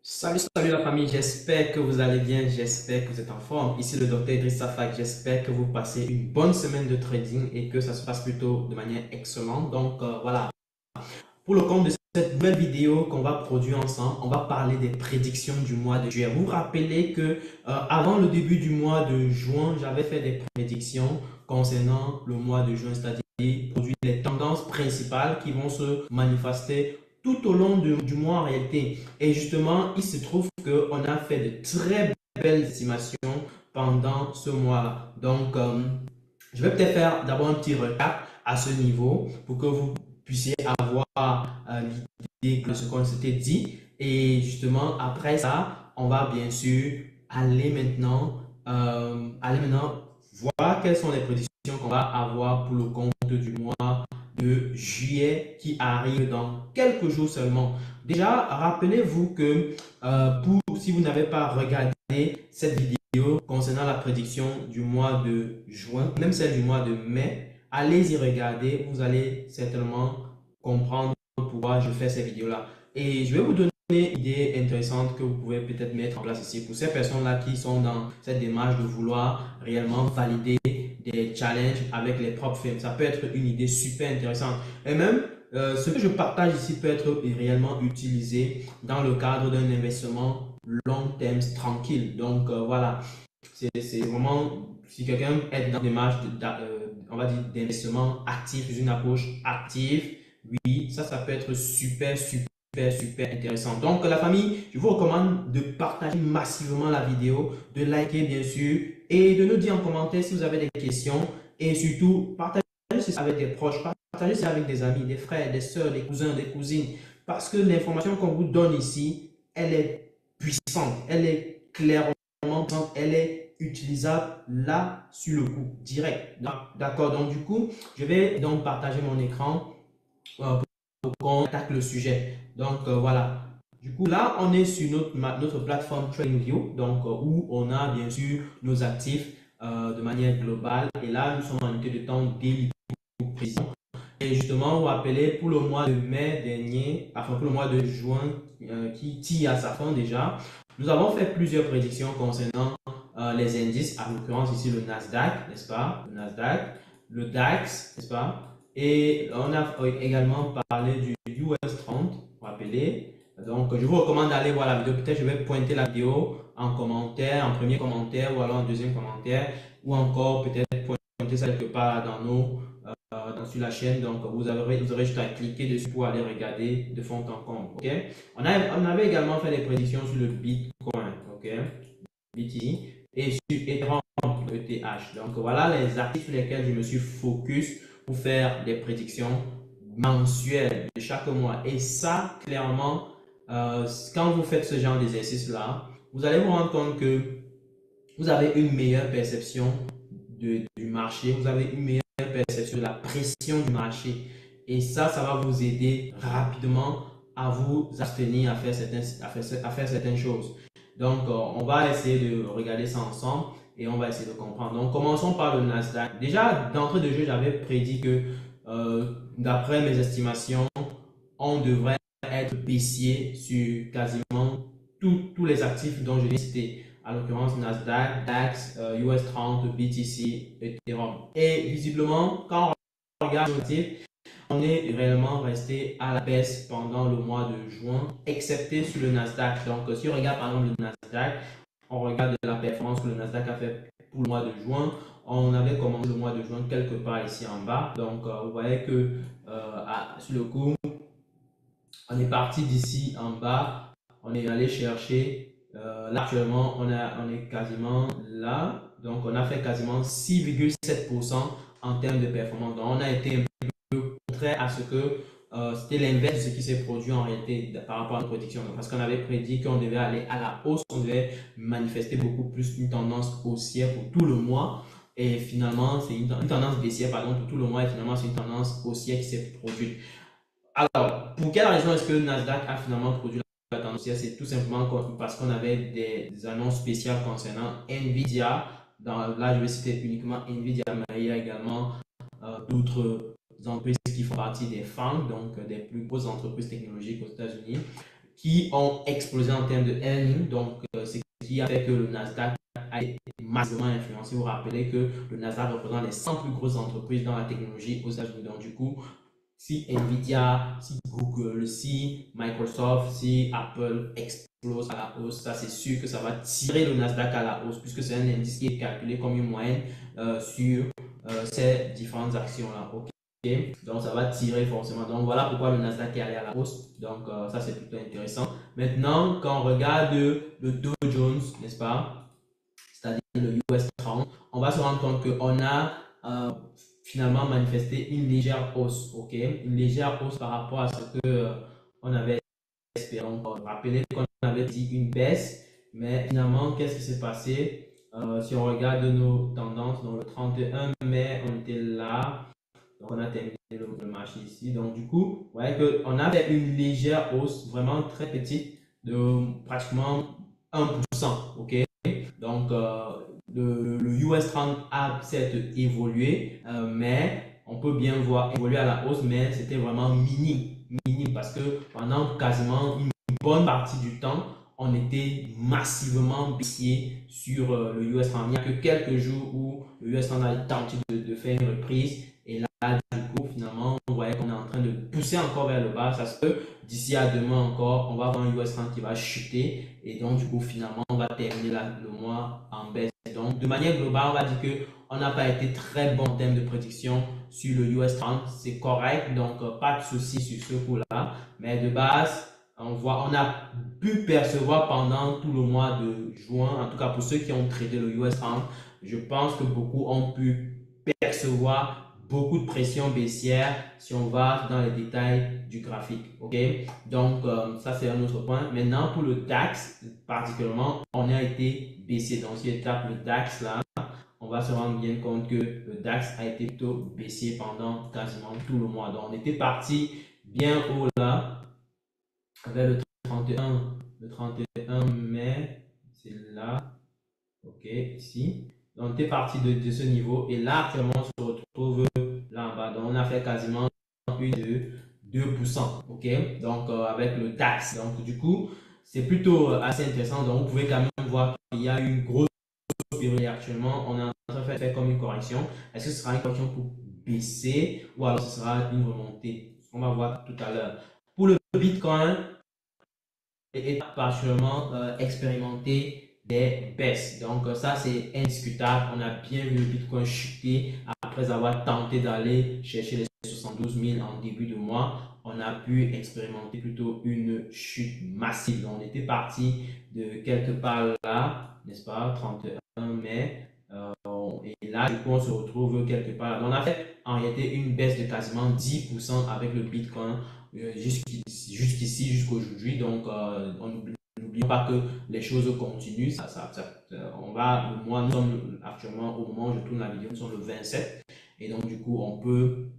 Salut la famille, j'espère que vous allez bien, j'espère que vous êtes en forme. Ici le docteur Idriss Safak, j'espère que vous passez une bonne semaine de trading et que ça se passe plutôt de manière excellente. Donc voilà, pour le compte de cette nouvelle vidéo qu'on va produire ensemble, on va parler des prédictions du mois de juillet. Vous vous rappelez que avant le début du mois de juin, j'avais fait des prédictions concernant le mois de juin, c'est-à-dire produire les tendances principales qui vont se manifester tout au long du mois en réalité. Et justement, il se trouve qu'on a fait de très belles estimations pendant ce mois-là. Donc, je vais peut-être faire d'abord un petit recap à ce niveau pour que vous puissiez avoir l'idée de ce qu'on s'était dit. Et justement, après ça, on va bien sûr aller maintenant voir quelles sont les prédictions qu'on va avoir pour le compte du mois de juillet qui arrive dans quelques jours seulement. Déjà, rappelez-vous que si vous n'avez pas regardé cette vidéo concernant la prédiction du mois de juin, même celle du mois de mai, allez y regarder, vous allez certainement comprendre pourquoi je fais ces vidéos-là. Et je vais vous donner une idée intéressante que vous pouvez peut-être mettre en place ici pour ces personnes-là qui sont dans cette démarche de vouloir réellement valider des challenges avec les propres films. Ça peut être une idée super intéressante. Et même, ce que je partage ici peut être réellement utilisé dans le cadre d'un investissement long terme tranquille. Donc voilà, c'est vraiment, si quelqu'un est dans une démarche, on va dire, d'investissement actif, une approche active, oui, ça peut être super intéressant. Donc, la famille, je vous recommande de partager massivement la vidéo, de liker bien sûr, et de nous dire en commentaire si vous avez des questions, et surtout, partagez ça avec des proches, partagez ça avec des amis, des frères, des soeurs, des cousins, des cousines, parce que l'information qu'on vous donne ici, elle est puissante, elle est clairement puissante, elle est utilisable là sur le coup, direct. D'accord, donc du coup, je vais donc partager mon écran pour qu'on attaque le sujet. Donc voilà. Du coup, là, on est sur notre plateforme TradingView, donc où on a bien sûr nos actifs de manière globale. Et là, nous sommes en unité de temps daily pour précision. Et justement, vous vous rappelez, pour le mois de mai dernier, enfin pour le mois de juin qui tire à sa fin déjà, nous avons fait plusieurs prédictions concernant les indices, en l'occurrence ici le Nasdaq, n'est-ce pas? Le Nasdaq, le DAX, n'est-ce pas? Et on a également parlé du US 30, vous vous rappelez? Donc, je vous recommande d'aller voir la vidéo. Peut-être je vais pointer la vidéo en commentaire, en premier commentaire ou alors en deuxième commentaire, ou encore peut-être pointer ça quelque part sur la chaîne. Donc, vous aurez juste à cliquer dessus pour aller regarder de fond en comble. Ok? On avait également fait des prédictions sur le Bitcoin. Ok? BTC et sur Ethereum, ETH. Donc, voilà les actifs sur lesquels je me suis focus pour faire des prédictions mensuelles de chaque mois. Et ça, clairement, quand vous faites ce genre d'exercice-là, vous allez vous rendre compte que vous avez une meilleure perception du marché, vous avez une meilleure perception de la pression du marché. Et ça va vous aider rapidement à vous abstenir à faire certaines choses. Donc, on va essayer de regarder ça ensemble et on va essayer de comprendre. Donc, commençons par le Nasdaq. Déjà, d'entrée de jeu, j'avais prédit que, d'après mes estimations, on devrait être baissier sur quasiment tous les actifs dont je l'ai cité, à l'occurrence Nasdaq, DAX, US 30, BTC, Ethereum. Et visiblement, quand on regarde les actifs, on est réellement resté à la baisse pendant le mois de juin, excepté sur le Nasdaq. Donc, si on regarde par exemple le Nasdaq, on regarde la performance que le Nasdaq a fait pour le mois de juin. On avait commencé le mois de juin quelque part ici en bas. Donc, vous voyez que sur le coup, on est parti d'ici en bas, on est allé chercher, là actuellement on est quasiment là, donc on a fait quasiment 6,7% en termes de performance. Donc on a été un peu contraire à ce que c'était l'inverse de ce qui s'est produit en réalité par rapport à nos prédictions. Parce qu'on avait prédit qu'on devait aller à la hausse, on devait manifester beaucoup plus une tendance haussière pour tout le mois. Et finalement, c'est une tendance baissière pardon, pour tout le mois et finalement c'est une tendance haussière qui s'est produite. Alors, pour quelle raison est-ce que Nasdaq a finalement produit la tendance haussière? C'est tout simplement parce qu'on avait des annonces spéciales concernant Nvidia. Là, je vais citer uniquement Nvidia, mais il y a également d'autres entreprises qui font partie des FANG, donc des plus grosses entreprises technologiques aux États-Unis, qui ont explosé en termes de earnings. Donc, ce qui a fait que le Nasdaq a été massivement influencé. Vous vous rappelez que le Nasdaq représente les 100 plus grosses entreprises dans la technologie aux États-Unis. Donc, du coup, si Nvidia, si Google, si Microsoft, si Apple explose à la hausse, ça c'est sûr que ça va tirer le Nasdaq à la hausse puisque c'est un indice qui est calculé comme une moyenne sur ces différentes actions-là. Ok, donc ça va tirer forcément. Donc voilà pourquoi le Nasdaq est allé à la hausse. Donc ça c'est plutôt intéressant. Maintenant, quand on regarde le Dow Jones, n'est-ce pas, c'est-à-dire le US 30, on va se rendre compte qu'on a finalement manifesté une légère hausse, ok, une légère hausse par rapport à ce que on avait espéré. Donc, rappelez qu'on avait dit une baisse, mais finalement, qu'est-ce qui s'est passé? Si on regarde nos tendances, dans le 31 mai, on était là. Donc, on a terminé le marché ici. Donc, du coup, vous voyez qu'on a fait une légère hausse, vraiment très petite, de pratiquement 1%. Ok? Donc, le US 30 a certes évolué, mais on peut bien voir évoluer à la hausse, mais c'était vraiment minime parce que pendant quasiment une bonne partie du temps, on était massivement baissier sur le US 30. Il n'y a que quelques jours où le US 30 a tenté de faire une reprise et là, du coup, finalement, on voyait qu'on est en train de pousser encore vers le bas. Ça se peut, d'ici à demain encore, on va avoir un US 30 qui va chuter et donc, du coup, finalement, on va terminer le mois en baisse. Donc, de manière globale, on va dire qu'on n'a pas été très bon en termes de prédiction sur le US 30. C'est correct, donc pas de souci sur ce coup-là. Mais de base, on a pu percevoir pendant tout le mois de juin, en tout cas pour ceux qui ont tradé le US 30, je pense que beaucoup ont pu percevoir beaucoup de pression baissière si on va dans les détails du graphique. Ok, donc ça c'est un autre point. Maintenant pour le DAX particulièrement, on a été baissier. Donc si on tape le DAX là, on va se rendre bien compte que le DAX a été plutôt baissier pendant quasiment tout le mois. Donc on était parti bien haut là vers le 31 mai, c'est là. Ok, ici. Donc, tu es parti de ce niveau et là, actuellement, on se retrouve là en bas. Donc, on a fait quasiment une de 2%. Ok, donc avec le DAX. Donc, du coup, c'est plutôt assez intéressant. Donc, vous pouvez quand même voir qu'il y a une grosse période actuellement. On est en train de faire comme une correction. Est-ce que ce sera une correction pour baisser ou alors ce sera une remontée? On va voir tout à l'heure. Pour le Bitcoin, et particulièrement expérimenter des baisses. Donc ça c'est indiscutable. On a bien vu le Bitcoin chuter après avoir tenté d'aller chercher les 72 000 en début de mois. On a pu expérimenter plutôt une chute massive. Donc, on était parti de quelque part là, n'est-ce pas, 31 mai. Et là, du coup, on se retrouve quelque part là. Donc, on a fait en réalité une baisse de quasiment 10% avec le Bitcoin jusqu'ici, jusqu'aujourd'hui. Donc, on n'oublie pas que les choses continuent. Nous sommes actuellement, au moment où je tourne la vidéo, nous sommes le 27. Et donc, du coup, on peut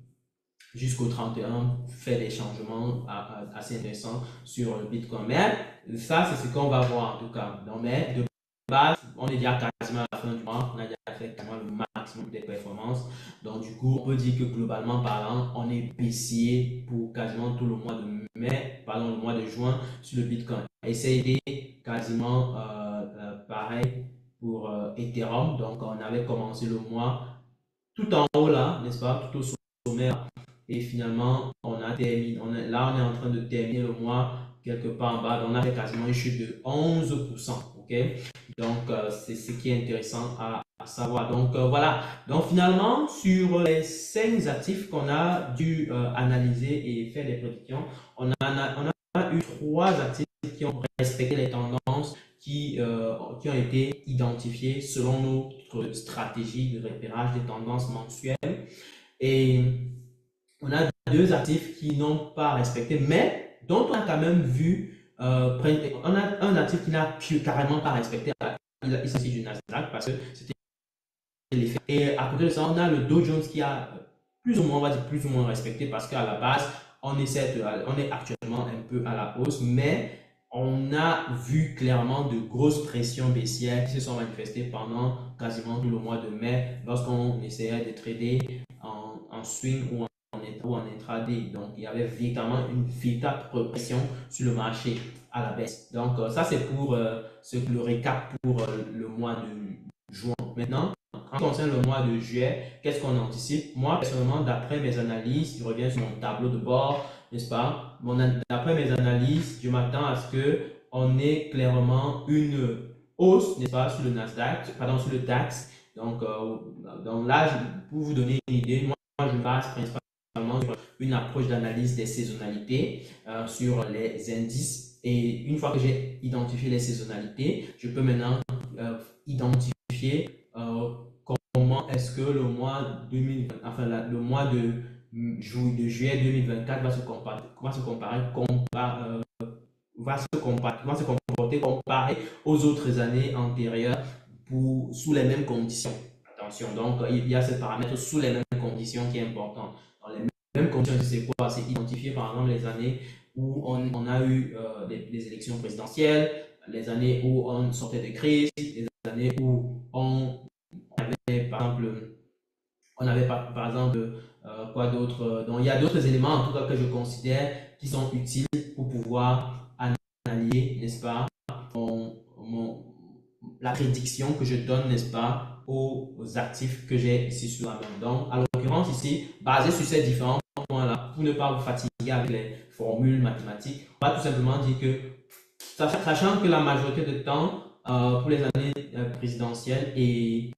jusqu'au 31 faire des changements assez intéressants sur le Bitcoin. Mais ça, c'est ce qu'on va voir en tout cas. Donc, mais de base, on est déjà quasiment à la fin du mois. On a déjà fait quasiment le maximum des performances. Donc, du coup, on peut dire que globalement parlant, on est baissier pour quasiment tout le mois de mai, pardon, le mois de juin sur le Bitcoin. Et ça a été quasiment pareil pour Ethereum. Donc, on avait commencé le mois tout en haut là, n'est-ce pas, tout au sommet. Et finalement, là, on est en train de terminer le mois quelque part en bas. Donc, on a fait quasiment une chute de 11%. Ok, donc, c'est ce qui est intéressant à savoir. Donc, voilà. Donc, finalement, sur les 5 actifs qu'on a dû analyser et faire des prédictions, on a eu 3 actifs qui ont respecté les tendances qui ont été identifiées selon notre stratégie de repérage des tendances mensuelles. Et on a 2 actifs qui n'ont pas respecté, mais dont on a quand même vu, on a un actif qui n'a carrément pas respecté. Il s'agit du Nasdaq parce que c'était l'effet. Et à côté de ça, on a le Dow Jones qui a plus ou moins, on va dire plus ou moins respecté parce qu'à la base, on est actuellement un peu à la hausse, mais on a vu clairement de grosses pressions baissières qui se sont manifestées pendant quasiment tout le mois de mai lorsqu'on essayait de trader en swing ou en ou en intraday. Donc, il y avait véritablement une véritable pression sur le marché à la baisse. Donc, ça, c'est pour le récap pour le mois de juin. Maintenant, en ce qui concerne le mois de juillet, qu'est-ce qu'on anticipe? Moi, personnellement, d'après mes analyses, je reviens sur mon tableau de bord, n'est-ce pas? D'après mes analyses, je m'attends à ce qu'on ait clairement une hausse, n'est-ce pas, sur le Nasdaq, pardon, sur le DAX. Donc là, pour vous donner une idée, moi, je base principalement sur une approche d'analyse des saisonnalités sur les indices. Et une fois que j'ai identifié les saisonnalités, je peux maintenant identifier comment est-ce que le mois 2020, enfin le mois de juillet 2024 va se comporter comparé aux autres années antérieures sous les mêmes conditions. Attention, donc il y a ce paramètre sous les mêmes conditions qui est important. Dans les mêmes conditions, c'est quoi? C'est identifier par exemple les années où on a eu des élections présidentielles, les années où on sortait de crise, les années où on avait par exemple, par exemple quoi d'autre. Donc il y a d'autres éléments en tout cas que je considère qui sont utiles pour pouvoir analyser, n'est-ce pas, la prédiction que je donne, n'est-ce pas, aux actifs que j'ai ici sur la main. Donc, à l'occurrence ici, basé sur ces différents points-là, pour ne pas vous fatiguer avec les formules mathématiques, on va tout simplement dire que, sachant que la majorité de temps, pour les années présidentielles et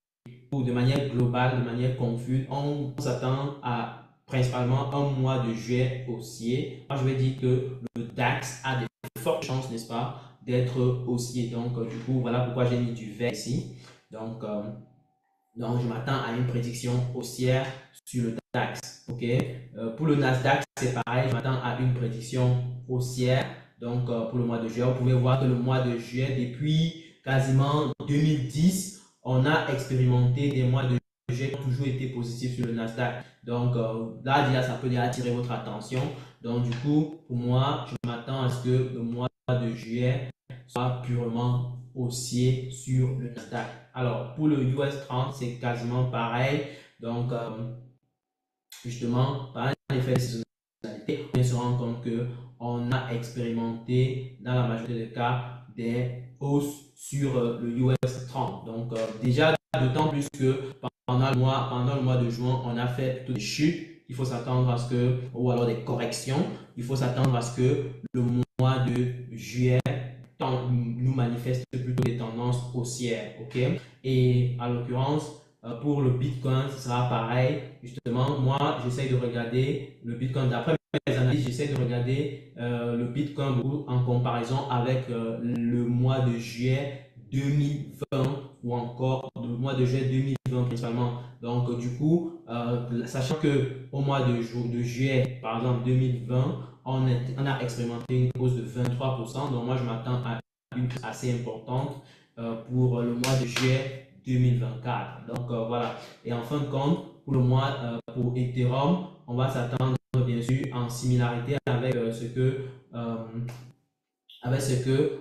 de manière globale, de manière confuse, on s'attend à principalement un mois de juillet haussier. Moi, je vais dire que le DAX a des fortes chances, n'est-ce pas, d'être haussier. Donc, du coup, voilà pourquoi j'ai mis du vert ici. Donc, je m'attends à une prédiction haussière sur le DAX. OK? Pour le Nasdaq, c'est pareil. Je m'attends à une prédiction haussière. Donc, pour le mois de juillet, vous pouvez voir que le mois de juillet, depuis quasiment 2010, on a expérimenté des mois de juillet qui ont toujours été positifs sur le Nasdaq. Donc, là, déjà, ça peut déjà attirer votre attention. Donc, du coup, pour moi, je m'attends à ce que le mois de juillet soit purement haussier sur le Nasdaq. Alors, pour le US 30, c'est quasiment pareil. Donc, justement, par un effet de saisonnalité, on se rend compte qu'on a expérimenté, dans la majorité des cas, des hausses sur le US 30. Donc, déjà, d'autant plus que pendant le mois de juin, on a fait plutôt des chutes. Il faut s'attendre à ce que, ou alors des corrections, il faut s'attendre à ce que le mois de juillet nous manifeste plutôt des tendances haussières. OK? Et à l'occurrence, pour le Bitcoin, ce sera pareil. Justement, moi, j'essaie de regarder le Bitcoin. D'après mes analyses, j'essaie de regarder le Bitcoin en comparaison avec le mois de juillet 2020 ou encore le mois de juillet 2020 principalement. Donc, du coup, sachant que au mois de juillet, par exemple 2020, on a expérimenté une hausse de 23%. Donc, moi, je m'attends à une hausse assez importante pour le mois de juillet 2024. Donc, voilà. Et en fin de compte, pour le mois, pour Ethereum, on va s'attendre bien sûr en similarité avec ce que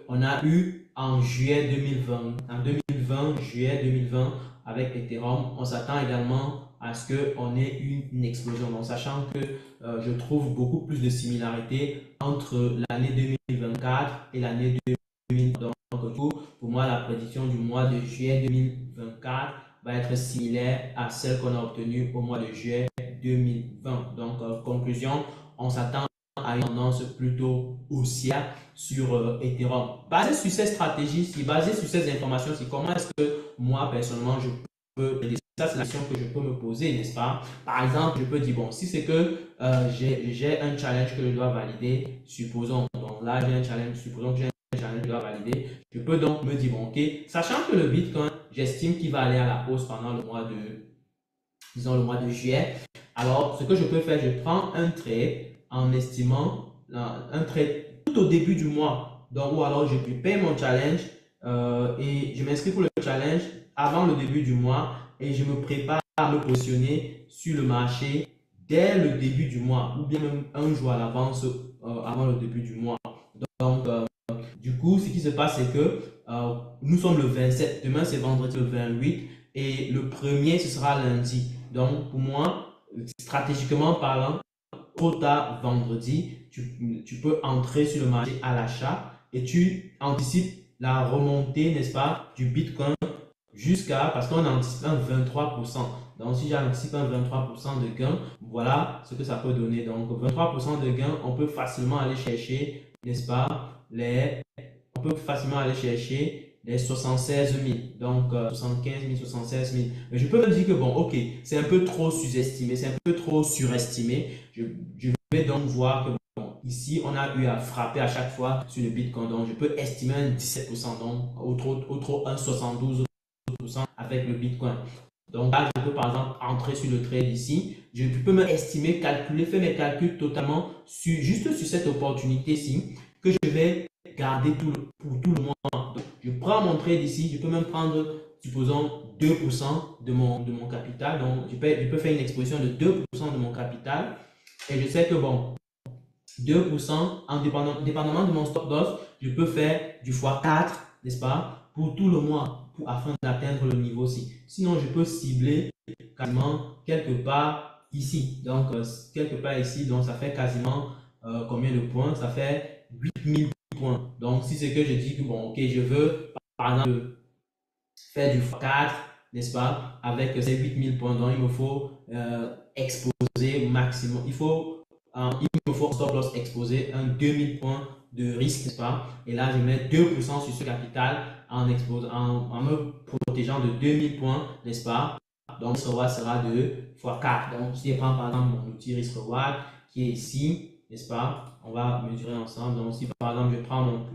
on a eu en juillet 2020. En 2020, juillet 2020, avec Ethereum, on s'attend également à ce qu'on ait une explosion. Donc, sachant que je trouve beaucoup plus de similarités entre l'année 2024 et l'année 2020. Donc, pour moi, la prédiction du mois de juillet 2024 va être similaire à celle qu'on a obtenue au mois de juillet 2020. Donc, conclusion, on s'attend à une tendance plutôt haussière sur Ethereum. Basé sur ces stratégies, basé sur ces informations, comment est-ce que moi, personnellement, je peux... Ça, c'est la question que je peux me poser, n'est-ce pas? Par exemple, je peux dire, bon, si c'est que j'ai un challenge que je dois valider, supposons, donc là, j'ai un challenge, supposons que j'ai un challenge que je dois valider, je peux donc me dire, bon, ok, sachant que le Bitcoin, j'estime qu'il va aller à la hausse pendant le mois de, disons, le mois de juillet, alors, ce que je peux faire, je prends un trade en estimant un trade tout au début du mois. Donc, ou alors je paye mon challenge et je m'inscris pour le challenge avant le début du mois et je me prépare à me positionner sur le marché dès le début du mois ou bien même un jour à l'avance avant le début du mois. Donc, du coup, ce qui se passe, c'est que nous sommes le 27, demain c'est vendredi le 28 et le premier ce sera lundi. Donc, pour moi, stratégiquement parlant, trop tard vendredi, tu peux entrer sur le marché à l'achat et tu anticipes la remontée, n'est-ce pas, du Bitcoin jusqu'à, parce qu'on anticipe un 23%. Donc, si j'anticipe un 23% de gain, voilà ce que ça peut donner. Donc, 23% de gain, on peut facilement aller chercher, n'est-ce pas, on peut facilement aller chercher les 76 000. Donc, 75 000, 76 000. Mais je peux me dire que, bon, ok, c'est un peu trop sous-estimé, c'est un peu trop surestimé. Je vais donc voir que, bon, ici, on a eu à frapper à chaque fois sur le Bitcoin. Donc, je peux estimer un 17%, donc, au trop un 72% avec le Bitcoin. Donc là, je peux par exemple entrer sur le trade ici. Je peux me estimer, calculer, faire mes calculs totalement juste sur cette opportunité-ci que je vais garder pour tout le mois. Donc, je prends mon trade ici. Je peux même prendre, supposons, 2% de mon capital. Donc, je peux faire une exposition de 2% de mon capital. Et je sais que, bon, 2%, dépendamment de mon stop loss, je peux faire du x4, n'est-ce pas, pour tout le mois, afin d'atteindre le niveau ci. Sinon, je peux cibler quasiment quelque part ici. Donc, quelque part ici, donc ça fait quasiment combien de points? Ça fait 8000 points. Donc, si c'est que je dis que, bon, ok, je veux, par exemple, faire du x4, n'est-ce pas, avec ces 8000 points, donc il me faut exposer maximum. Il me faut stop loss exposé un 2000 points de risque, n'est-ce pas? Et là, je mets 2% sur ce capital en me protégeant de 2000 points, n'est-ce pas? Donc, ce reward sera de x4. Donc, si je prends par exemple mon outil risk reward qui est ici, n'est-ce pas? On va mesurer ensemble. Donc, si par exemple, je prends donc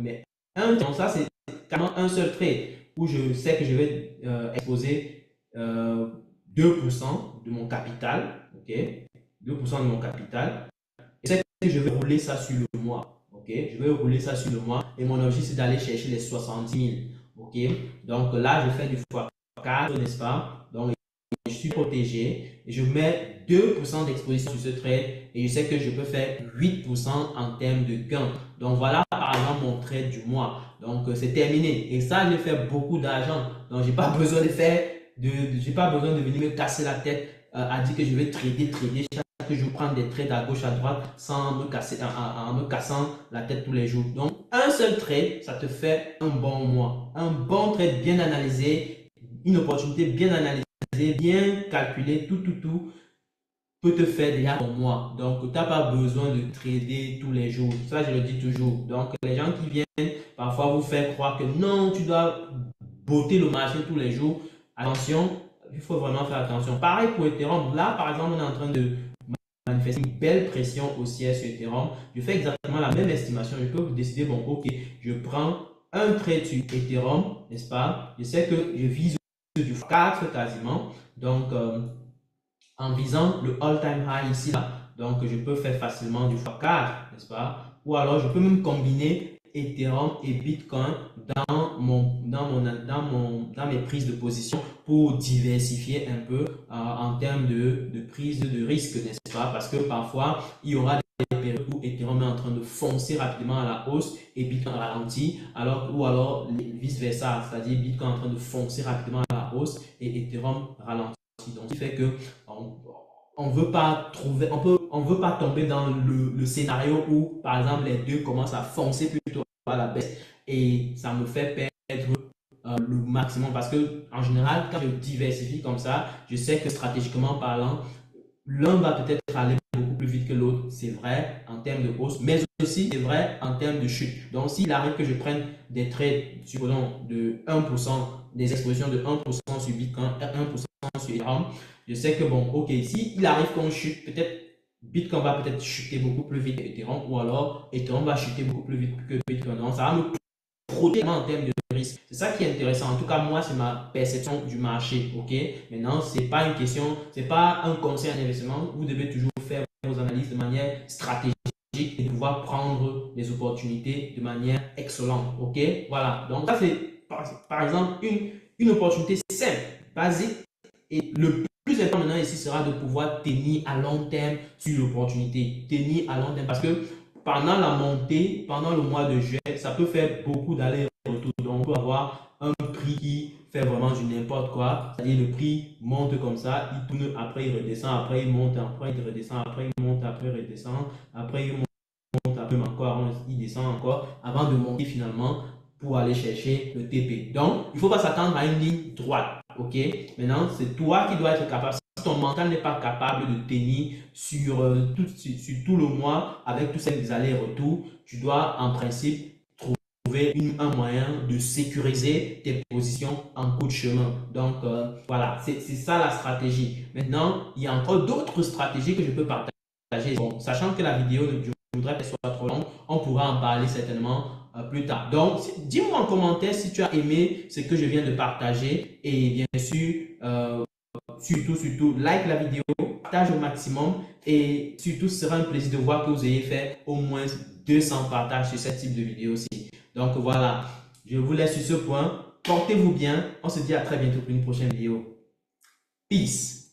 ça, c'est carrément un seul trade où je sais que je vais exposer 2% de mon capital, ok? 2% de mon capital. Je sais que je vais rouler ça sur le mois, ok? Je vais rouler ça sur le mois et mon objectif c'est d'aller chercher les 70 000, ok? Donc là, je fais du x4, n'est-ce pas? Donc je suis protégé et je mets 2% d'exposition sur ce trade et je sais que je peux faire 8% en termes de gain. Donc voilà par exemple mon trade du mois. Donc c'est terminé et ça, j'ai fait beaucoup d'argent. Donc j'ai pas besoin j'ai pas besoin de venir me casser la tête à dire que je vais trader que je prends des trades à gauche à droite sans me casser en me cassant la tête tous les jours. Donc un seul trade, ça te fait un bon mois. Un bon trade bien analysé, une opportunité bien analysée, bien calculé, tout peut te faire déjà un mois. Donc, tu n'as pas besoin de trader tous les jours. Ça, je le dis toujours. Donc, les gens qui viennent parfois vous faire croire que non, tu dois botter le marché tous les jours. Attention, il faut vraiment faire attention. Pareil pour Ethereum. Là, par exemple, on est en train de manifester une belle pression haussière sur Ethereum. Je fais exactement la même estimation. Je peux décider, bon, ok, je prends un trade sur Ethereum, n'est-ce pas? Je sais que je vise du 4 quasiment. Donc, en visant le all-time high ici, là. Donc, je peux faire facilement du x4, n'est-ce pas? Ou alors, je peux même combiner Ethereum et Bitcoin dans mes prises de position pour diversifier un peu en termes de prise de risque, n'est-ce pas? Parce que parfois, il y aura des périodes où Ethereum est en train de foncer rapidement à la hausse et Bitcoin ralentit, ou alors vice-versa, c'est-à-dire Bitcoin est en train de foncer rapidement à la hausse et Ethereum ralentit. Donc, ce qui fait que on veut pas on veut pas tomber dans le scénario où, par exemple, les deux commencent à foncer plutôt à la baisse et ça me fait perdre le maximum parce que, en général, quand je diversifie comme ça, je sais que stratégiquement parlant, l'un va peut-être aller beaucoup plus vite que l'autre, c'est vrai en termes de hausse, mais aussi c'est vrai en termes de chute. Donc, s'il arrive que je prenne des trades, supposons de 1%, des expositions de 1% sur Bitcoin, 1% sur Ethereum, je sais que bon, ok, s'il arrive qu'on chute, peut-être Bitcoin va peut-être chuter beaucoup plus vite que Ethereum, ou alors Ethereum va chuter beaucoup plus vite que Bitcoin. Donc, ça va me protéger en termes de risque. C'est ça qui est intéressant. En tout cas, moi, c'est ma perception du marché. Ok. Maintenant, c'est pas une question, c'est pas un conseil en investissement. Vous devez toujours faire vos analyses de manière stratégique et de pouvoir prendre les opportunités de manière excellente. Ok. Voilà. Donc, ça, c'est par exemple une opportunité simple, basique. Et le plus important maintenant ici sera de pouvoir tenir à long terme sur l'opportunité. Tenir à long terme parce que pendant la montée, pendant le mois de juillet, ça peut faire beaucoup d'aller retours. Donc, on peut avoir un prix qui fait vraiment du n'importe quoi. C'est-à-dire le prix monte comme ça, il tourne, après il redescend, après il monte, après il redescend, après il monte, après il redescend, après il monte, après encore, il descend encore, avant de monter finalement pour aller chercher le TP. Donc, il ne faut pas s'attendre à une ligne droite. Ok? Maintenant, c'est toi qui dois être capable. Si ton mental n'est pas capable de tenir sur tout le mois avec tous ces allers-retours, tu dois en principe trouver un moyen de sécuriser tes positions en cours de chemin. Donc, voilà, c'est ça la stratégie. Maintenant, il y a encore d'autres stratégies que je peux partager. Bon, sachant que la vidéo, je voudrais qu'elle soit trop longue, on pourra en parler certainement plus tard. Donc, dis-moi en commentaire si tu as aimé ce que je viens de partager et bien sûr, surtout, like la vidéo, partage au maximum et surtout, ce sera un plaisir de voir que vous ayez fait au moins 200 partages sur ce type de vidéo aussi. Donc voilà, je vous laisse sur ce point. Portez-vous bien. On se dit à très bientôt pour une prochaine vidéo. Peace.